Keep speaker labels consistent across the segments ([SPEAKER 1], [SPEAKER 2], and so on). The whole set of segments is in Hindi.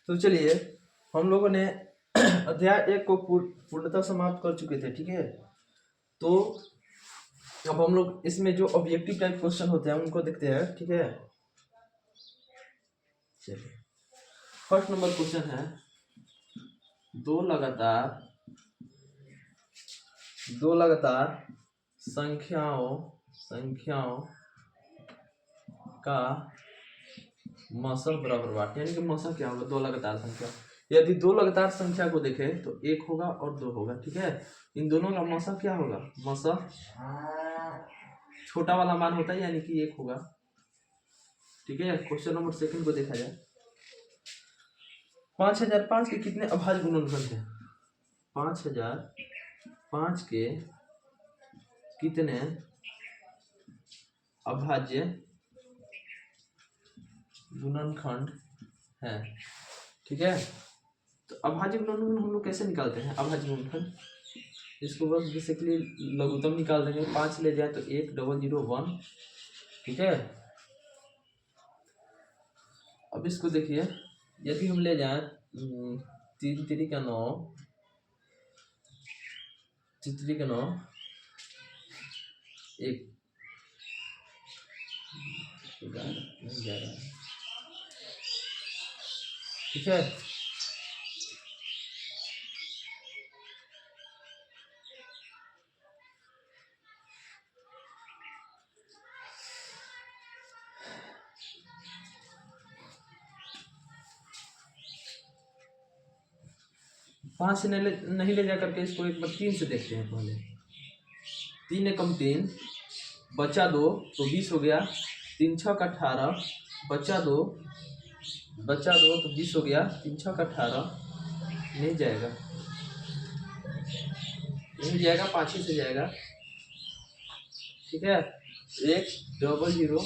[SPEAKER 1] तो चलिए हम लोगों ने अध्याय 1 को पूर्णतः समाप्त कर चुके थे, ठीक है। तो अब हम लोग इसमें जो ऑब्जेक्टिव टाइप क्वेश्चन होते हैं उनको देखते हैं, ठीक है। चलिए फर्स्ट नंबर क्वेश्चन है, दो लगातार संख्याओं का मौसम बराबर बांट, यानी कि मौसम क्या होगा, दो लगातार संख्या। यदि दो लगातार संख्या को देखें तो एक होगा और दो होगा, ठीक है। इन दोनों का मौसम क्या होगा, मौसम छोटा वाला मान होता है, यानी कि एक होगा, ठीक है। क्वेश्चन नंबर सेकंड को देखा जाए, 5005 के कितने अभाज्य गुणनखंड थे। 5005 के कितने अभाज्य गुणनखंड है, ठीक है। तो अभाज्य गुणनखंड हम लोग कैसे निकालते हैं, अभाज्य गुणनखंड इसको बस बेसिकली लघुत्तम निकाल देंगे। 5 ले जाए तो 1001, ठीक है। अब इसको देखिए, यदि हम ले जाए 3 3 का 9, 3 का 9, 1 नहीं जा रहा है, ठीक है। पाँच से नहीं ले जा करके इसको एक बार 3 से देखते हैं पहले। 3 एकम 3 बचा 2 तो 20 हो गया, 3 6 का 18 बचा 2 तो 20 हो गया, 3 6 का 18 नहीं जाएगा, 5 से जाएगा, ठीक है। 1001।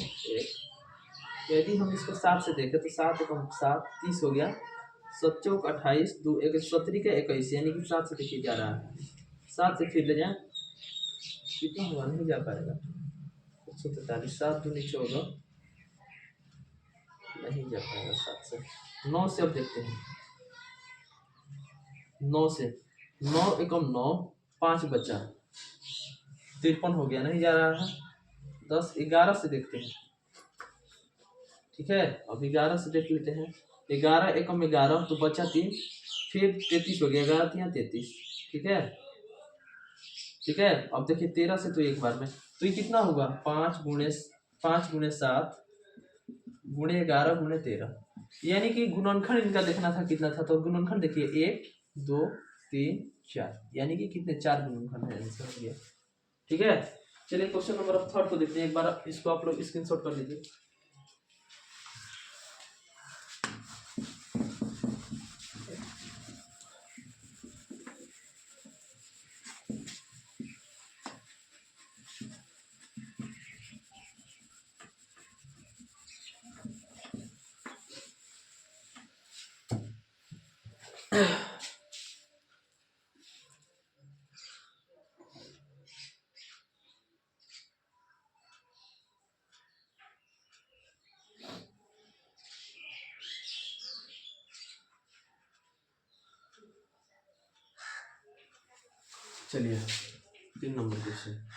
[SPEAKER 1] यदि हम इसको 7 से देखें तो 7 एकम 7 30 हो गया, 7 चौक 28 2 1 17 का 21, यानी कि 7 से देखिए जा रहा है। 7 से फिर ले जाए कितना होगा, नहीं जा पाएगा, 143 7 दूनी 14 नहीं जा पाएगा 7 से। 9 से अब देखते हैं, 9 से 9 एकम 9 5 बचा 53 हो गया, नहीं जा रहा है। 10 11 से देखते हैं, ठीक है। अब 11 से देख लेते हैं, 11 एकम 11 तो बचा 3 फिर 33 हो गया, 11 3 33, ठीक है, ठीक है। अब देखिए 13 से तो एक बार में, तो ये कितना होगा, 5 गुणे 7 गुणे 11 गुणे 13, यानी कि गुणनखंड इनका देखना था कितना था। तो गुणनखंड देखिए 1 2 3 4, यानी कि कितने 4 गुणनखंड है, आंसर हो गया, ठीक है। चलिए क्वेश्चन नंबर 3 को देखते हैं, एक बार इसको आप लोग स्क्रीनशॉट कर लीजिए। चलिए 3 नंबर क्वेश्चन,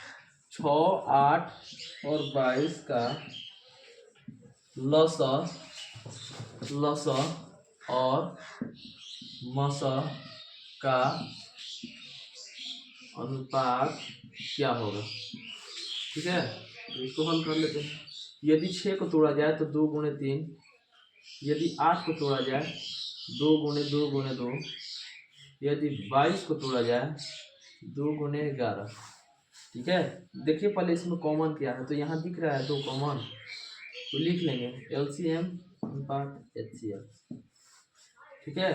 [SPEAKER 1] 6 8 और 22 का लसा और मसा का अनुपात क्या होगा, ठीक है। तो इसको हल कर लेते हैं। यदि 6 को तोड़ा जाए तो 2 गुणे 3, यदि 8 को तोड़ा जाए 2 गुणे 2 गुणे 2, यदि 22 को तोड़ा जाए 2 गुणे 11, ठीक है। देखिए पहले इसमें कॉमन क्या है, तो यहाँ दिख रहा है 2 कॉमन, तो लिख लेंगे LCM अनुपात HCF, ठीक है।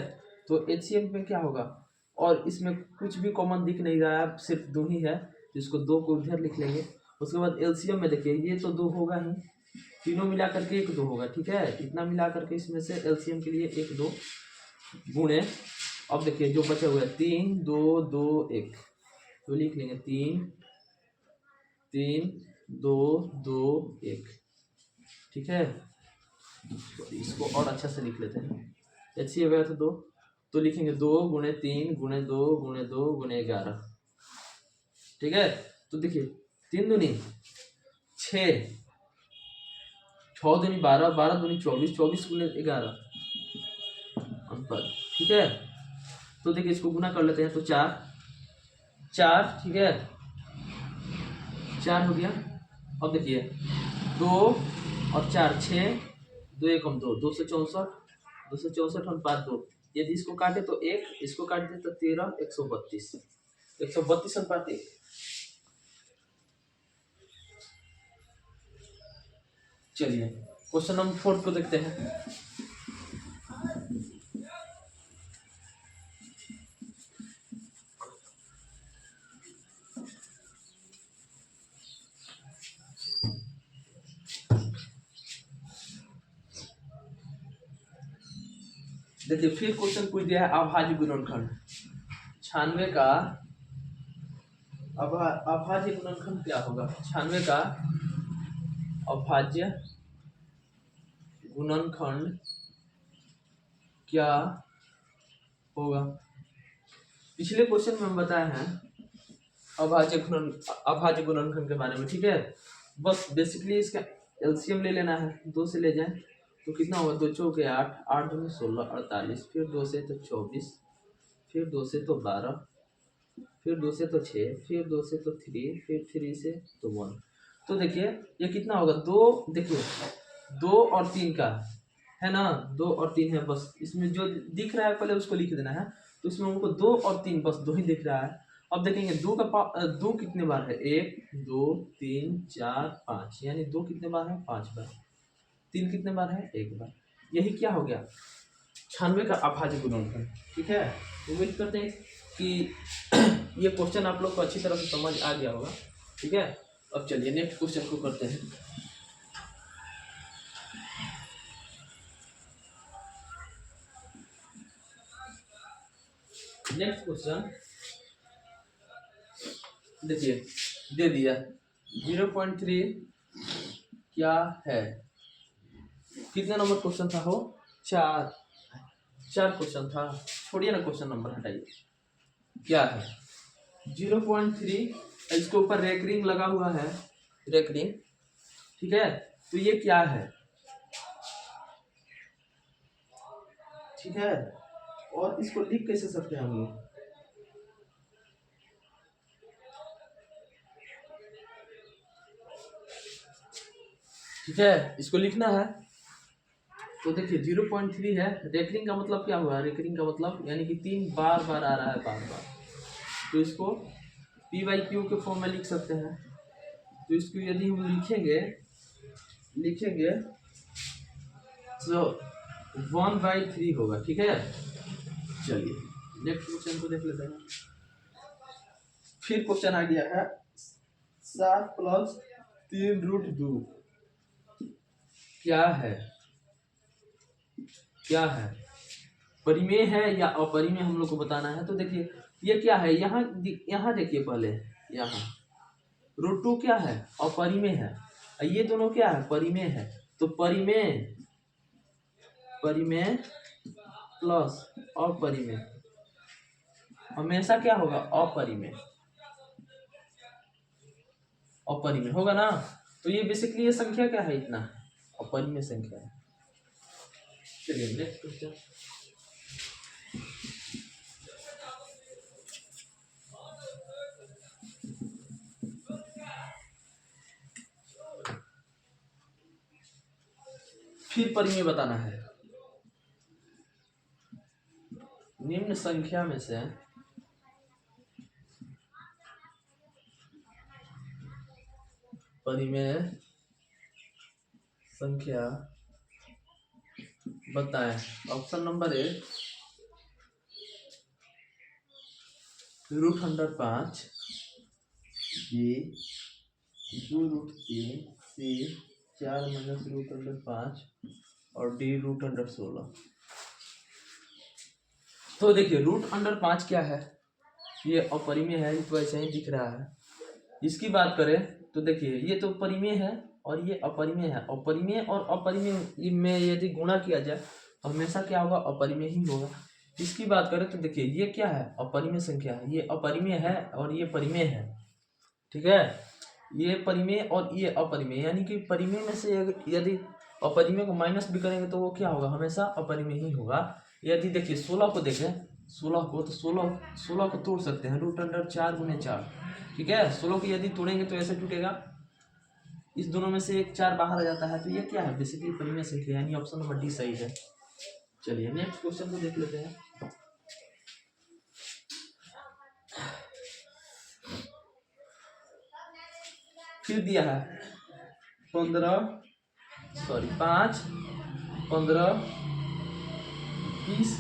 [SPEAKER 1] तो HCF में क्या होगा, और इसमें कुछ भी कॉमन दिख नहीं रहा है, सिर्फ 2 ही है, तो इसको 2 को इधर लिख लेंगे। उसके बाद LCM में देखिए ये तो 2 होगा ही, तीनों मिला करके 1 2 होगा, ठीक है। इतना मिला करके इसमें से LCM के लिए 1 2 गुणे, अब देखिए जो बचे हुए 3 2 2 1, तो लिख लेंगे 3 3 2 2 1, ठीक है। तो इसको और अच्छा से लिख लेते हैं, HCF है तो 2, तो लिखेंगे 2 गुणे 3 गुणे 2 गुणे 2 गुणे 11। ठीक है, तो देखिए 3 दूनी 6, 6 दूनी 12, 12 दूनी 24, 24 गुणे 11 अनुपात। ठीक है, तो देखिए इसको गुना कर लेते हैं तो 4 4, ठीक है 4 हो गया। अब देखिए 2 और 4 6, 2 एकम 2, 264, 264 अनुपात 2। यदि इसको काटे तो 1, इसको काटे तो 13, 132, 132 अनुपात 1। चलिए क्वेश्चन नंबर 4 को देखते हैं। देखिए फिर क्वेश्चन पूछ दिया है अभाज्य गुणनखंड। 96 का अभाज्य गुणनखंड क्या होगा? 96 का अभाज्य गुणनखंड क्या होगा? पिछले क्वेश्चन में हम बताए हैं अभाज्य गुणनखंड के बारे में। ठीक है, बस बेसिकली इसका एलसीएम ले लेना है। 2 से ले जाएं तो कितना होगा? 2 चौके 8, 8 दूनी 16, 48, फिर 2 से तो 24, फिर 2 से तो 12, फिर 2 से तो 6, फिर 2 से तो 3, फिर 3 से तो 1। तो देखिए ये कितना होगा? 2, देखिए 2 और 3 का है ना, 2 और 3 है। बस इसमें जो दिख रहा है पहले उसको लिख देना है। तो इसमें हमको 2 और 3 बस 2 ही दिख रहा है। अब देखेंगे 2 कितने बार है? 1 2 3 4 5, यानी 2 कितने बार है? 5 बार। 3 कितने बार है? 1 बार। यही क्या हो गया? 96 का अभाज्य गुणनखंड। ठीक है, उम्मीद करते हैं कि ये क्वेश्चन आप लोग को अच्छी तरह से समझ आ गया होगा। ठीक है, अब चलिए नेक्स्ट क्वेश्चन को करते हैं। नेक्स्ट क्वेश्चन देखिए दे दिया 0.3 क्या है? कितने नंबर क्वेश्चन था? हो 4 क्वेश्चन था। छोड़िए ना, क्वेश्चन नंबर हटाइए। क्या है 0.3? इसके ऊपर रेकरिंग लगा हुआ है, रेकरिंग। ठीक है, तो ये क्या है? ठीक है, और इसको लिख कैसे सकते हैं हम लोग? ठीक है, इसको लिखना है। तो देखिए 0.3 है। रेकरिंग का मतलब क्या हुआ? रेकरिंग का मतलब यानी कि 3 बार बार आ रहा है, बार बार। तो इसको P/Q के फॉर्म में लिख सकते हैं। तो इसको यदि हम लिखेंगे तो 1/3 होगा। ठीक है, चलिए नेक्स्ट क्वेश्चन को देख लेते हैं। फिर क्वेश्चन आ गया है 7 + 3√2 क्या है? क्या है? परिमेय है या अपरिमेय हम लोग को बताना है। तो देखिए ये क्या है? यहाँ देखिए पहले, यहाँ √2 क्या है? अपरिमेय है। ये दोनों क्या है? परिमेय है। तो परिमेय प्लस अपरिमेय हमेशा क्या होगा? अपरिमेय होगा ना। तो ये बेसिकली ये संख्या क्या है? इतना अपरिमेय संख्या है। चलिए नेक्स्ट क्वेश्चन। फिर परिमेय बताना है। निम्न संख्या में से परिमेय संख्या बताएं। ऑप्शन नंबर 1 √5, बी 2√3, सी 4 - √5 और डी √16। तो देखिए √5 क्या है? ये अपरिमेय है, तो ऐसे ही दिख रहा है। इसकी बात करें तो देखिए ये तो परिमेय है और ये अपरिमेय है। अपरिमेय और अपरिमेय में यदि गुणा किया जाए हमेशा क्या होगा, अपरिमेय ही होगा। इसकी बात करें तो देखिए ये क्या है, अपरिमेय संख्या है, ये अपरिमेय है और ये परिमेय है, ठीक है। ये परिमेय और ये अपरिमेय, यानी कि परिमेय में से यदि अपरिमेय को माइनस भी करेंगे तो वो क्या होगा, हमेशा अपरिमेय ही होगा। यदि देखिए 16 को देखें, 16 को तो 16 को तोड़ सकते हैं, √4 × 4, ठीक है। 16 को यदि तोड़ेंगे तो ऐसे टूटेगा, इस दोनों में से एक 4 बाहर आ जाता है, तो ये क्या है, बेसिकली परिमेय संख्या, यानी ऑप्शन नंबर डी सही है। चलिए नेक्स्ट क्वेश्चन को देख लेते हैं। फिर दिया है 5, 15, 20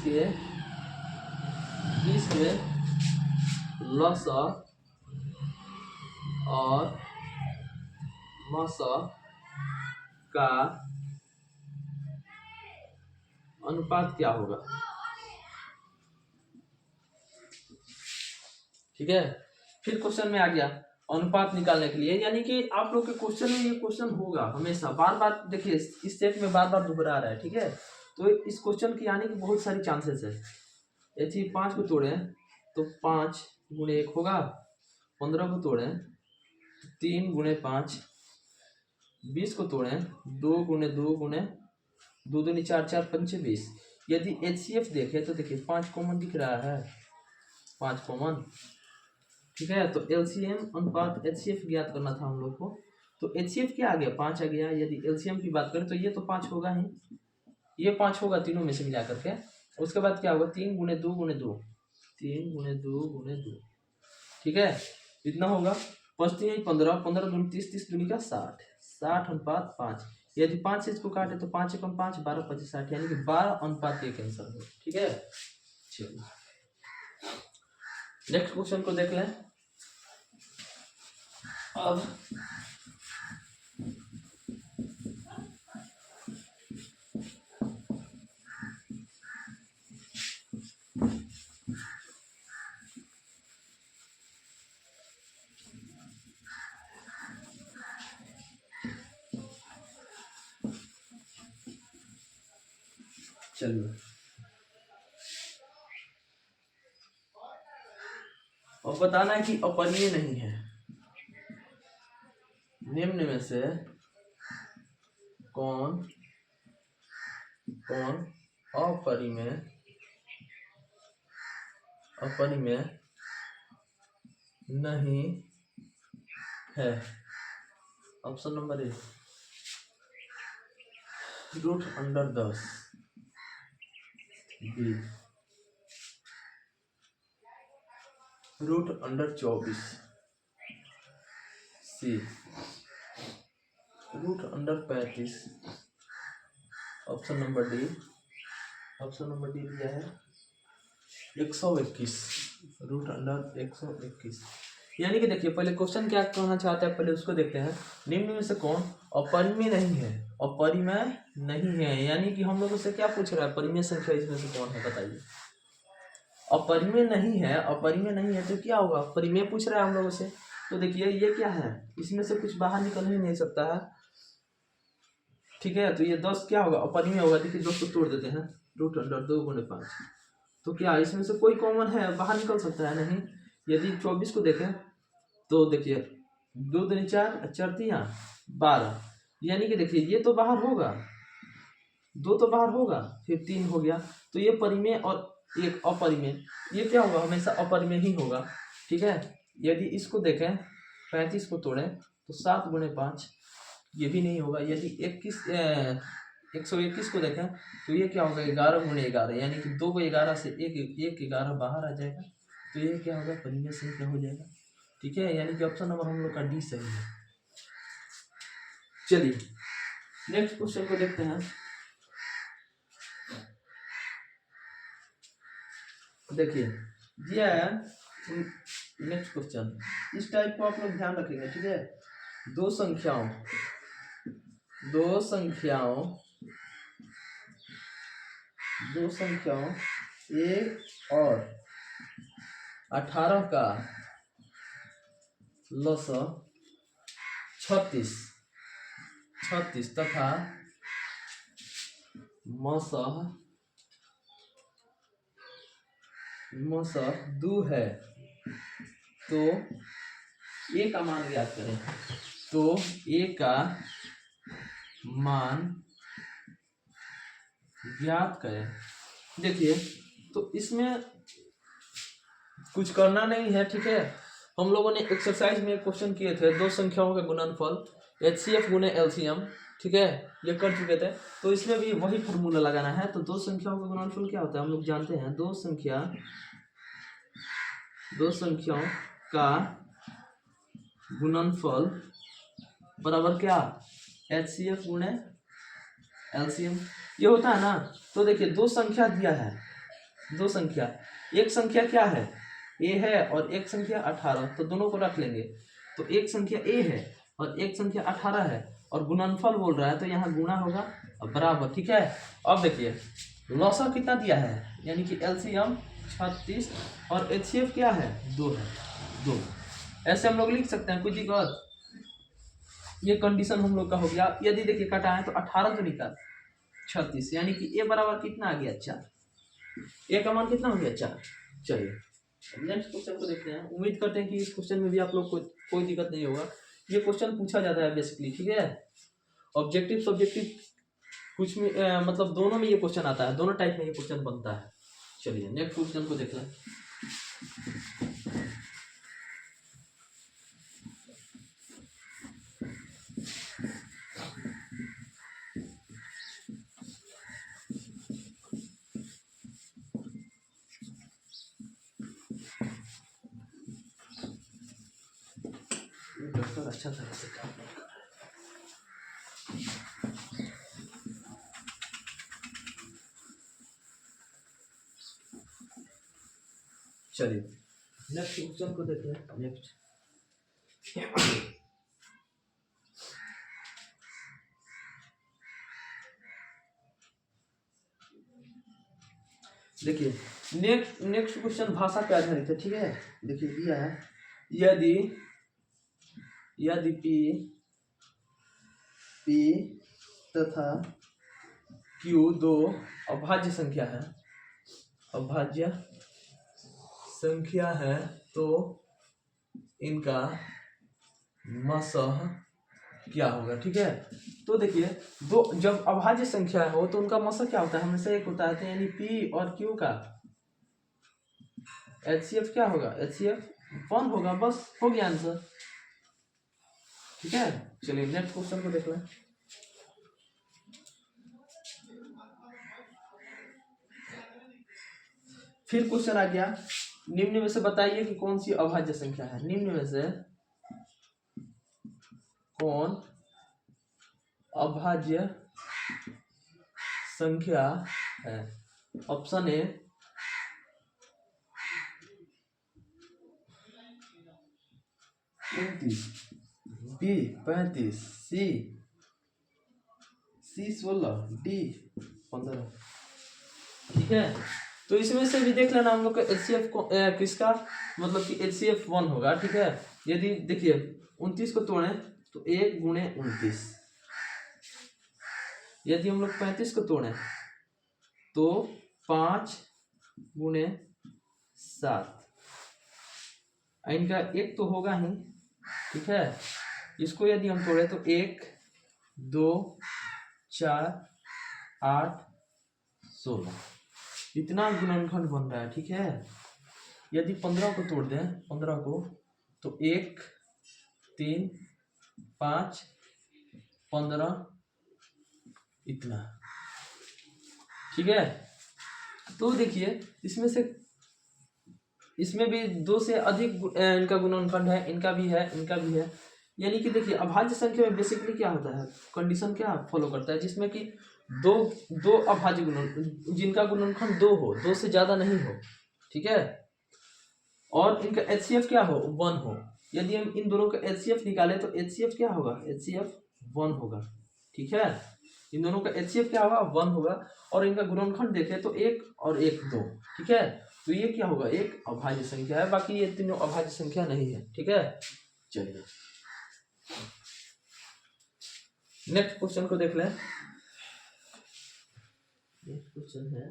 [SPEAKER 1] के लसा और मसा का अनुपात क्या होगा, ठीक है। फिर क्वेश्चन में आ गया अनुपात निकालने के लिए, यानी कि आप लोग के क्वेश्चन में ये क्वेश्चन होगा हमेशा, बार बार देखिए इस सेट में बार बार दोहरा रहा है, ठीक है। तो इस क्वेश्चन के आने की बहुत सारी चांसेस है। यदि 5 को तोड़े तो 5 × 1 होगा, 15 को तोड़े 3 × 5, 20 को तोड़े 2 × 2 × 2 दूनी 4, 4 पंचे 20। यदि HCF देखें तो देखिए 5 कॉमन दिख रहा है, 5 कॉमन, ठीक है। तो LCM अनुपात HCF ज्ञात करना था हम लोग को, तो HCF क्या आ गया, 5 आ गया। यदि LCM की बात करें तो ये तो 5 होगा ही, ये 5 होगा तीनों में से मिला करके। उसके बाद क्या होगा, 3 × 2 × 2, 3 × 2 × 2, ठीक है, इतना होगा। 5 3 15, 15 दूनी 30, 30 दूनी का 60, 60:5। यदि 5 से इसको काटे तो 5 × 5 12, 25 60, यानी कि 12:1 आंसर है, ठीक है। चलिए नेक्स्ट क्वेश्चन को देख लें। अब चलिए अब बताना है कि अपरिमेय नहीं है, निम्न में से कौन अपरिमेय नहीं है। Option number A √10, B √24, C √35, option number D दिया है 121, √121। यानी कि देखिए पहले क्वेश्चन क्या कहना चाहता है, पहले उसको देखते हैं। निम्न में से कौन अपरिमेय नहीं है, अपरिमेय नहीं है, यानी कि हम लोगों से क्या पूछ रहा है, परिमेय संख्या इसमें से कौन है, बताइए। अपरिमेय नहीं है तो क्या होगा, परिमेय पूछ रहा है हम लोगों से। तो देखिए ये क्या है, इसमें से कुछ बाहर निकल ही नहीं सकता है, ठीक है। तो ये 10 क्या होगा, अपरिमेय होगा। देखिए 10 को तोड़ देते हैं, √2 × 5, तो क्या इसमें से कोई कॉमन है, बाहर निकल सकता है, नहीं। यदि 24 को देखें तो देखिए 2 दूनी 4, 4 3 12, यानी कि देखिए ये तो बाहर होगा, 2 तो बाहर होगा, फिर 3 हो गया। तो ये परिमेय और एक अपरिमेय, ये क्या होगा, हमेशा अपरिमेय ही होगा, ठीक है। यदि इसको देखें 35 को तोड़ें तो 7 × 5, ये भी नहीं होगा। यदि 121 को देखें तो ये क्या होगा, 11 × 11, यानी कि 2 को 11 से एक 11 बाहर आ जाएगा, तो ये क्या होगा, परिमेय संख्या हो जाएगा, ठीक है। यानी कि ऑप्शन नंबर हम लोग का डी सही है। चलिए नेक्स्ट क्वेश्चन को देखते हैं। देखिए दिया है नेक्स्ट क्वेश्चन, इस टाइप को आप लोग ध्यान रखेंगे, ठीक है। दो संख्याओं A और 18 का लसा 36 तथा मसा मसह दो है तो ए का मान ज्ञात करें। तो ए का मान ज्ञात करें। देखिए तो इसमें कुछ करना नहीं है, ठीक है। हम लोगों ने एक्सरसाइज में क्वेश्चन किए थे, दो संख्याओं का गुणनफल HCF गुने LCM, ठीक है, ये कर चुके थे। तो इसमें भी वही फॉर्मूला लगाना है। तो दो संख्याओं का गुणनफल क्या होता है हम लोग जानते हैं, दो संख्याओं का गुणनफल बराबर क्या, HCF गुणे LCM, ये होता है ना। तो देखिए दो संख्या दिया है, दो संख्या, एक संख्या क्या है a है और एक संख्या 18, तो दोनों को रख लेंगे। तो एक संख्या a है और एक संख्या 18 है और गुणनफल बोल रहा है, तो यहाँ गुणा होगा और बराबर, ठीक है। अब देखिए लॉसा कितना दिया है, यानी कि LCM 36 और HCF क्या है 2 है, 2। ऐसे हम लोग लिख सकते हैं, कोई दिक्कत। ये कंडीशन हम लोग का हो गया। यदि देखिए कटाएं तो 18 तो निकाल 36, यानी कि a बराबर कितना आ गया 4। a का मान कितना हो गया 4। चलिए नेक्स्ट क्वेश्चन को देखते हैं। उम्मीद करते हैं कि इस क्वेश्चन में भी आप लोग को कोई दिक्कत नहीं होगा। ये क्वेश्चन पूछा जाता है बेसिकली, ठीक है। ऑब्जेक्टिव सब्जेक्टिव कुछ में मतलब दोनों में ये क्वेश्चन आता है, दोनों टाइप में ये क्वेश्चन बनता है। चलिए नेक्स्ट क्वेश्चन को देख लें। अच्छा तरह से काम नहीं कर रहा है। चलिए नेक्स्ट क्वेश्चन को देखते हैं। नेक्स्ट देखिए नेक्स्ट क्वेश्चन भाषा पे आधारित है, ठीक है। देखिए दिया है यदि P तथा Q दो अभाज्य संख्या है तो इनका मसह क्या होगा, ठीक है। तो देखिए दो जब अभाज्य संख्या हो तो उनका मसह क्या होता है, हमेशा एक होता है। तो यानी P और Q का HCF क्या होगा, HCF 1 होगा, बस हो गया आंसर, ठीक है। चलिए नेक्स्ट क्वेश्चन को देख लें। फिर क्वेश्चन आ गया, निम्न में से बताइए कि कौन सी अभाज्य संख्या है। निम्न में से कौन अभाज्य संख्या है। Option A 29, B 35, C 16, D 15, ठीक है। तो इसमें से भी देख लेना हम लोग का HCF किसका मतलब कि HCF 1 होगा, ठीक है। यदि देखिए 29 को तोड़े तो 1 गुणे 29, यदि हम लोग 35 को तोड़े तो 5 गुणे 7, इनका 1 तो होगा ही, ठीक है। इसको यदि हम तोड़े तो 1 2 4 8 16, इतना गुणनखंड बन रहा है, ठीक है। यदि 15 को तोड़ दें 15 को तो 1 3 5 15 इतना, ठीक है। तो देखिए इसमें भी 2 से अधिक इनका गुणनखंड है, इनका भी है, इनका भी है। यानी कि देखिए अभाज्य संख्या में बेसिकली क्या होता है, कंडीशन क्या फॉलो करता है, जिसमें कि दो अभाज्य गुणन जिनका गुणनखंड 2 हो, 2 से ज्यादा नहीं हो, ठीक है, और इनका HCF क्या हो 1 हो। यदि हम इन दोनों का HCF निकाले तो HCF क्या होगा, HCF 1 होगा, ठीक है। इन दोनों का HCF क्या होगा 1 होगा, और इनका गुणनखंड देखें तो 1 और 1 2, ठीक है। तो ये क्या होगा एक अभाज्य संख्या है, बाकी ये तीनों अभाज्य संख्या नहीं है, ठीक है। चलिए नेक्स्ट क्वेश्चन को देख लें। नेक्स्ट क्वेश्चन है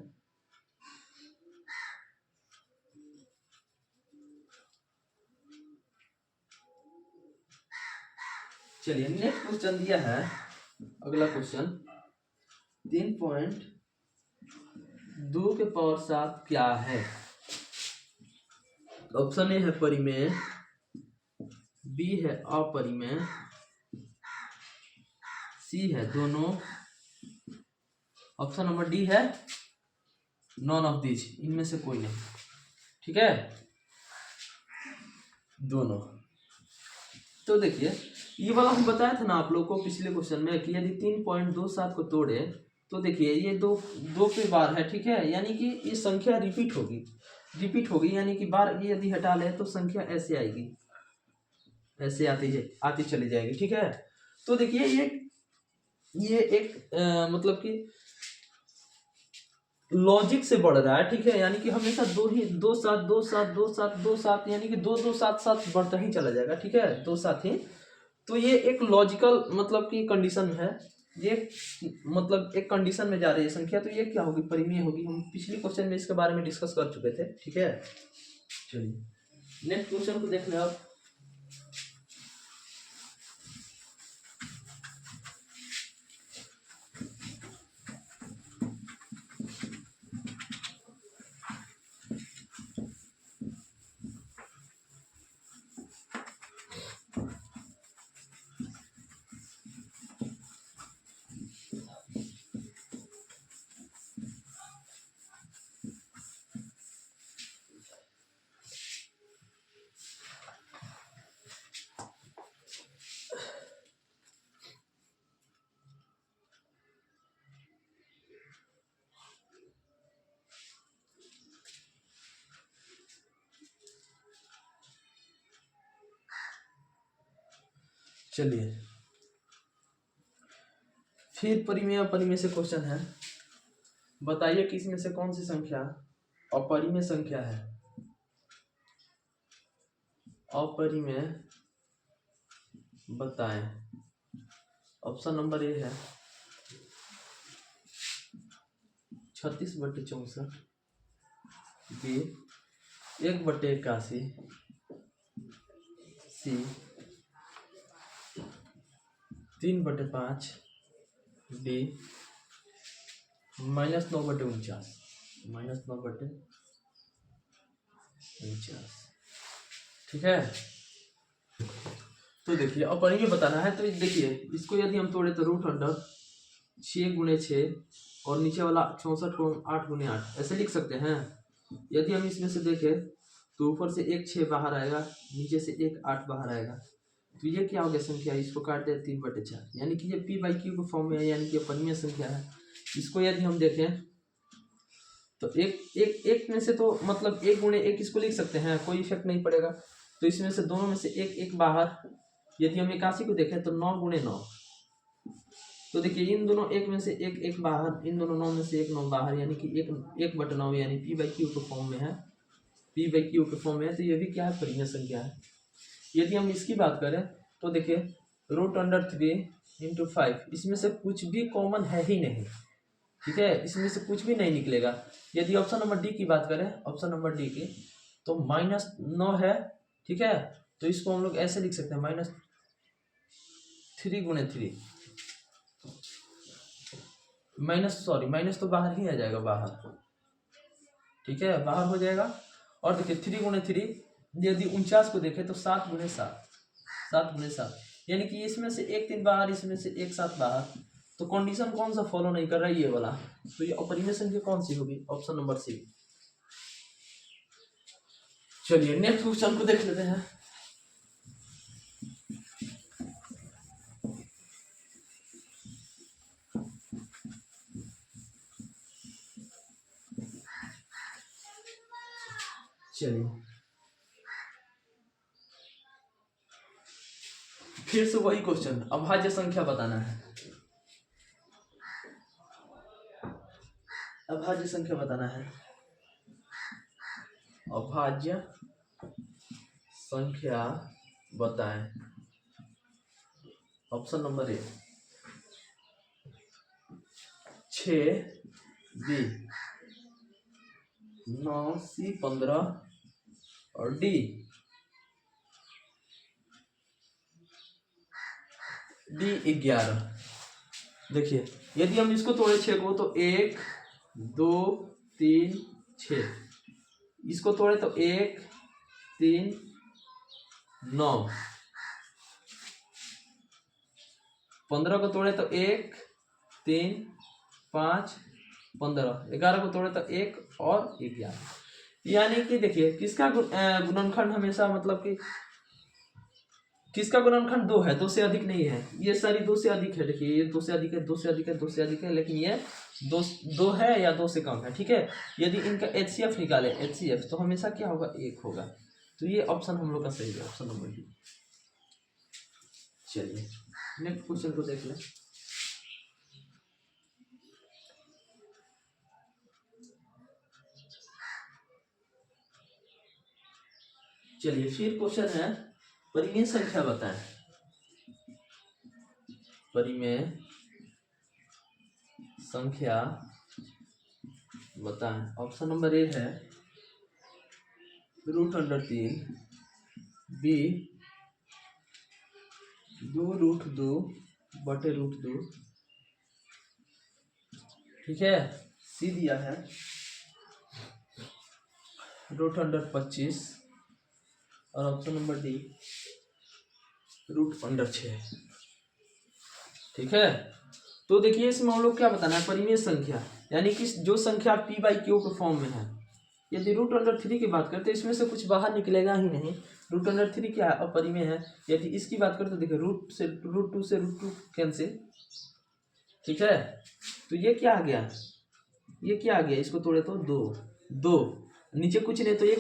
[SPEAKER 1] चलिए नेक्स्ट क्वेश्चन दिया है, अगला क्वेश्चन 3.2 क्या है। ऑप्शन ए है परिमेय, बी है अपरिमेय, सी है दोनों, ऑप्शन नंबर डी है नॉन ऑफ दिस, इनमें से कोई नहीं। ठीक है, दोनों। तो देखिए ये वाला हम बताया था ना आप लोगों को पिछले क्वेश्चन में कि यदि 3.27 को तोड़े तो देखिए ये दो दो पे बार है। ठीक है, यानी कि ये संख्या रिपीट होगी, यानी कि बार ये यदि हटा ले तो संख्या ऐसे आएगी, ऐसे आती चली जाएगी। ठीक है, तो देखिए ये एक मतलब कि लॉजिक से बढ़ रहा है। ठीक है, यानी कि हमेशा दो सात यानी कि दो सात सात बढ़ता ही चला जाएगा। ठीक है, दो सात ही। तो ये एक लॉजिकल मतलब की कंडीशन है, ये मतलब एक कंडीशन में जा रही है संख्या, तो ये क्या होगी, परिमेय होगी। हम पिछले क्वेश्चन में इसके बारे में डिस्कस कर चुके थे। ठीक है, चलिए नेक्स्ट क्वेश्चन को देख लें आप। चलिए फिर परिमेय अपरिमेय से क्वेश्चन है, बताइए कि इसमें से कौन सी संख्या अपरिमेय संख्या है। अपरिमेय बताएं। ऑप्शन नंबर ए है 36/64, बी 1/81, सी 3/5, डी -9/49, -9/49। ठीक है, तो देखिए अपरिमेय बताना है, तो देखिए इसको यदि हम तोड़े तो √6 और नीचे वाला 64 को 8 × 8 ऐसे लिख सकते हैं। यदि हम इसमें से देखें तो ऊपर से एक 6 बाहर आएगा, नीचे से एक 8 बाहर आएगा, तो ये क्या हो गया संख्या, इसको काट दे 3/4, यानी कि ये p/q के फॉर्म में है, यानी कि अपरिमेय संख्या है। इसको यदि हम देखें तो एक में से तो मतलब 1 × 1 इसको लिख सकते हैं, कोई इफेक्ट नहीं पड़ेगा। तो इसमें से दोनों में से एक बाहर। यदि हम 81 को देखें तो 9 × 9, तो देखिए इन दोनों एक में से एक बाहर, इन दोनों 9 में से एक 9 बाहर, यानी कि 1/9 यानी p/q के फॉर्म में है, p/q के फॉर्म में है। तो ये भी क्या है, परिमेय संख्या है। यदि हम इसकी बात करें तो देखिए √3 × 5, इसमें से कुछ भी कॉमन है ही नहीं। ठीक है, इसमें से कुछ भी नहीं निकलेगा। यदि ऑप्शन नंबर डी की बात करें, ऑप्शन नंबर डी की, तो -9 है। ठीक है, तो इसको हम लोग ऐसे लिख सकते हैं -3 × 3, माइनस तो बाहर ही आ जाएगा, बाहर। ठीक है, बाहर हो जाएगा। और देखिए 3 × 3, यदि 49 को देखें तो 7 × 7, यानी कि इसमें से एक 3 बाहर, इसमें से एक 7 बाहर। तो कंडीशन कौन सा फॉलो नहीं कर रहा है, ये वाला। तो ये अपरिमेय संख्या कौन सी होगी, ऑप्शन नंबर सी। चलिए नेक्स्ट क्वेश्चन को देख लेते हैं। चलिए फिर से वही क्वेश्चन, अभाज्य संख्या बताना है। अभाज्य संख्या बताना है, अभाज्य संख्या बताएं। ऑप्शन नंबर ए 6, बी 9, सी 15 और डी D11। देखिए यदि हम इसको तोड़े 6 को तो 1 2 3 6, इसको तोड़े तो 1 3 9, 15 को तोड़े तो 1 3 5 15, 11 को तोड़े तो 1 और 11। यानी कि देखिए किसका गुणनखंड हमेशा मतलब कि किसका गुणनखंड 2 है, 2 से अधिक नहीं है। ये सारी 2 से अधिक है। देखिए ये 2 से अधिक है, 2 से अधिक है, 2 से अधिक है, लेकिन ये 2 है या 2 से कम है। ठीक है, यदि इनका HCF निकाले, HCF तो हमेशा क्या होगा, 1 होगा। तो ये ऑप्शन हम लोग का सही है, ऑप्शन नंबर डी। चलिए नेक्स्ट क्वेश्चन को देख लें। चलिए फिर क्वेश्चन है, परिमेय संख्या बताएं। परिमेय संख्या बताएं। ऑप्शन नंबर ए है √3, बी 2√2/√2, ठीक है, सी दिया है √25 और ऑप्शन नंबर डी √6। ठीक है, तो देखिए इसमें हम लोग क्या बताना है, परिमेय संख्या यानी कि जो संख्या P/Q के फॉर्म में है। यदि √3 की बात करते हैं इसमें से कुछ बाहर निकलेगा ही नहीं। √3 क्या है, अपरिमेय है। यदि इसकी बात करते तो देखिए √2 से √2 कैंसिल। ठीक है, तो ये क्या आ गया, ये क्या आ गया, इसको तोड़े तो 2 नीचे कुछ नहीं तो 1